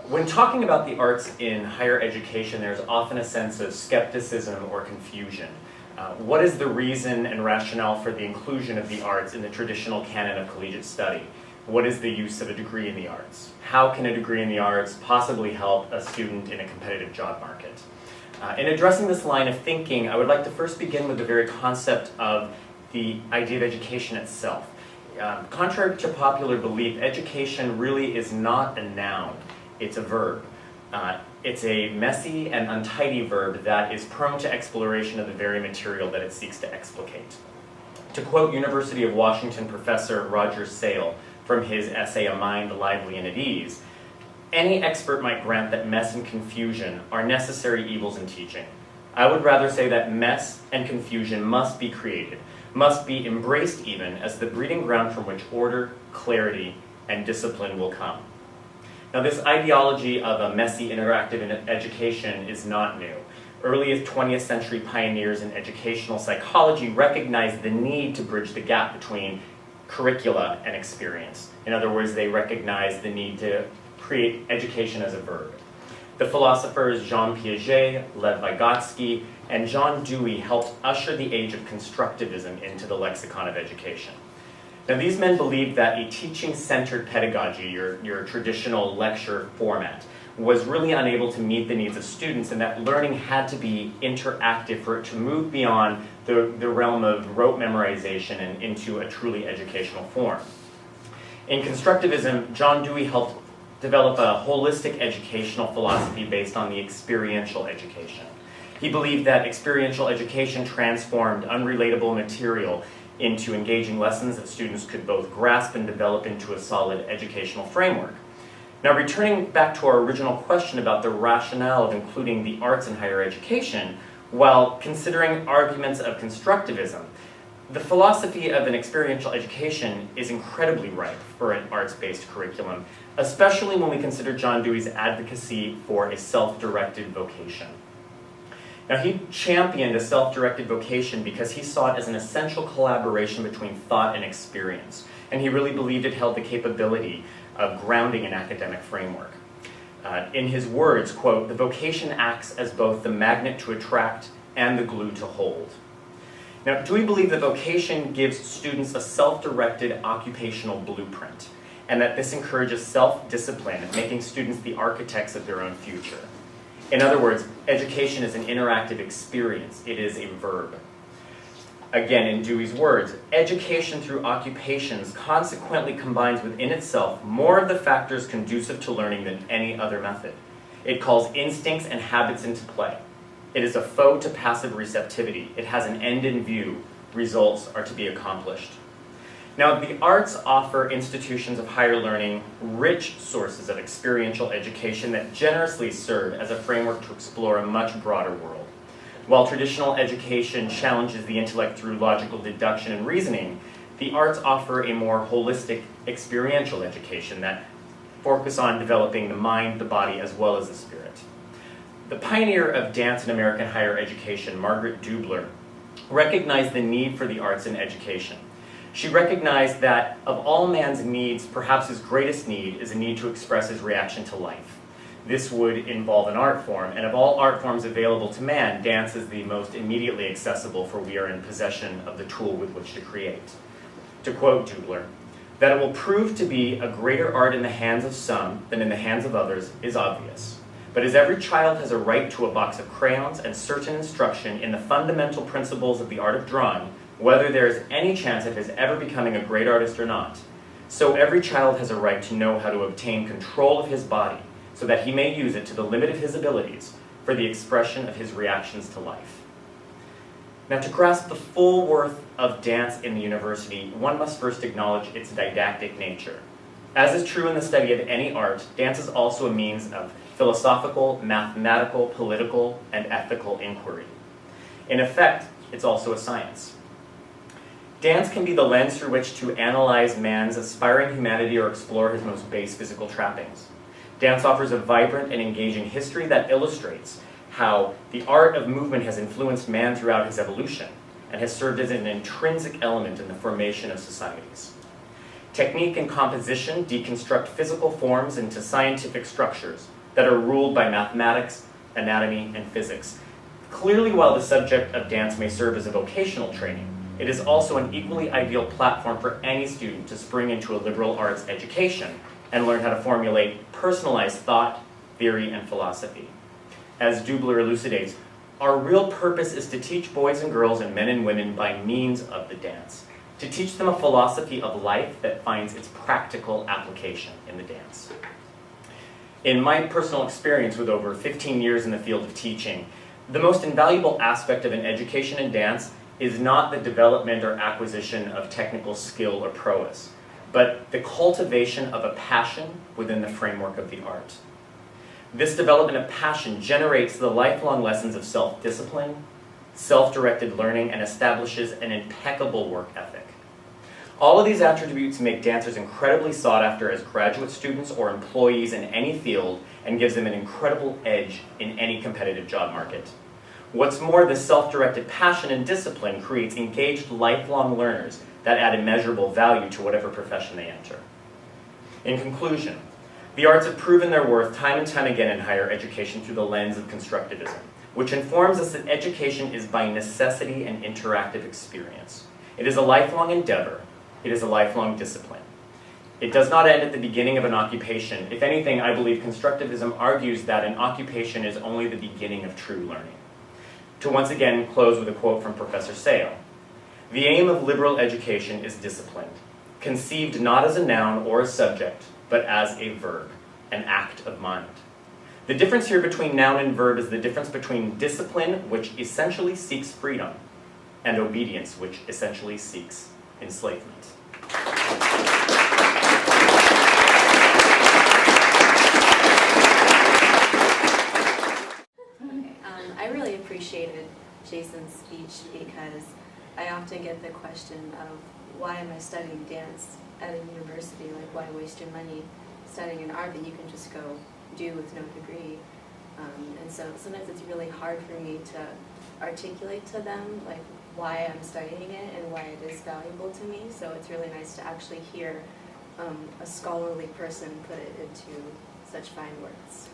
When talking about the arts in higher education, there's often a sense of skepticism or confusion. What is the reason and rationale for the inclusion of the arts in the traditional canon of collegiate study? What is the use of a degree in the arts? How can a degree in the arts possibly help a student in a competitive job market? In addressing this line of thinking, I would like to first begin with the very concept of the idea of education itself. Contrary to popular belief, education really is not a noun, it's a verb. It's a messy and untidy verb that is prone to exploration of the very material that it seeks to explicate. To quote University of Washington professor Roger Sale from his essay, A Mind Lively and at Ease, any expert might grant that mess and confusion are necessary evils in teaching. I would rather say that mess and confusion must be created, must be embraced even as the breeding ground from which order, clarity, and discipline will come. Now, this ideology of a messy, interactive education is not new. Early 20th century pioneers in educational psychology recognized the need to bridge the gap between curricula and experience. In other words, they recognized the need to create education as a verb. The philosophers Jean Piaget, Lev Vygotsky, and John Dewey helped usher the age of constructivism into the lexicon of education. Now, these men believed that a teaching-centered pedagogy, your traditional lecture format, was really unable to meet the needs of students, and that learning had to be interactive for it to move beyond the realm of rote memorization and into a truly educational form. In constructivism, John Dewey helped develop a holistic educational philosophy based on the experiential education. He believed that experiential education transformed unrelatable material into engaging lessons that students could both grasp and develop into a solid educational framework. Now, returning back to our original question about the rationale of including the arts in higher education, while considering arguments of constructivism, the philosophy of an experiential education is incredibly ripe for an arts-based curriculum, especially when we consider John Dewey's advocacy for a self-directed vocation. Now, he championed a self-directed vocation because he saw it as an essential collaboration between thought and experience, and he really believed it held the capability of grounding an academic framework. In his words, quote, "The vocation acts as both the magnet to attract and the glue to hold." Now, Dewey believed that vocation gives students a self-directed occupational blueprint, and that this encourages self-discipline, making students the architects of their own future. In other words, education is an interactive experience. It is a verb. Again, in Dewey's words, education through occupations consequently combines within itself more of the factors conducive to learning than any other method. It calls instincts and habits into play. It is a foe to passive receptivity. It has an end in view. Results are to be accomplished. Now, the arts offer institutions of higher learning rich sources of experiential education that generously serve as a framework to explore a much broader world. While traditional education challenges the intellect through logical deduction and reasoning, the arts offer a more holistic experiential education that focus on developing the mind, the body, as well as the spirit. The pioneer of dance in American higher education, Margaret Dubler, recognized the need for the arts in education. She recognized that of all man's needs, perhaps his greatest need is a need to express his reaction to life. This would involve an art form, and of all art forms available to man, dance is the most immediately accessible, for we are in possession of the tool with which to create. To quote Dubler, "That it will prove to be a greater art in the hands of some than in the hands of others is obvious. But as every child has a right to a box of crayons and certain instruction in the fundamental principles of the art of drawing, whether there is any chance of his ever becoming a great artist or not, so every child has a right to know how to obtain control of his body so that he may use it to the limit of his abilities for the expression of his reactions to life." Now, to grasp the full worth of dance in the university, one must first acknowledge its didactic nature. As is true in the study of any art, dance is also a means of philosophical, mathematical, political, and ethical inquiry. In effect, it's also a science. Dance can be the lens through which to analyze man's aspiring humanity or explore his most base physical trappings. Dance offers a vibrant and engaging history that illustrates how the art of movement has influenced man throughout his evolution and has served as an intrinsic element in the formation of societies. Technique and composition deconstruct physical forms into scientific structures, that are ruled by mathematics, anatomy, and physics. Clearly, while the subject of dance may serve as a vocational training, it is also an equally ideal platform for any student to spring into a liberal arts education and learn how to formulate personalized thought, theory, and philosophy. As Dubler elucidates, our real purpose is to teach boys and girls and men and women by means of the dance, to teach them a philosophy of life that finds its practical application in the dance. In my personal experience with over 15 years in the field of teaching, the most invaluable aspect of an education in dance is not the development or acquisition of technical skill or prowess, but the cultivation of a passion within the framework of the art. This development of passion generates the lifelong lessons of self-discipline, self-directed learning, and establishes an impeccable work ethic. All of these attributes make dancers incredibly sought after as graduate students or employees in any field and gives them an incredible edge in any competitive job market. What's more, this self-directed passion and discipline creates engaged lifelong learners that add immeasurable value to whatever profession they enter. In conclusion, the arts have proven their worth time and time again in higher education through the lens of constructivism, which informs us that education is by necessity an interactive experience. It is a lifelong endeavor. It is a lifelong discipline. It does not end at the beginning of an occupation. If anything, I believe constructivism argues that an occupation is only the beginning of true learning. To once again close with a quote from Professor Sale, "The aim of liberal education is disciplined, conceived not as a noun or a subject, but as a verb, an act of mind." The difference here between noun and verb is the difference between discipline, which essentially seeks freedom, and obedience, which essentially seeks enslavement. I really appreciated Jason's speech because I often get the question of why am I studying dance at a university? Like, why waste your money studying an art that you can just go do with no degree? And so sometimes it's really hard for me to articulate to them like why I'm studying it and why it is valuable to me. So it's really nice to actually hear a scholarly person put it into such fine words.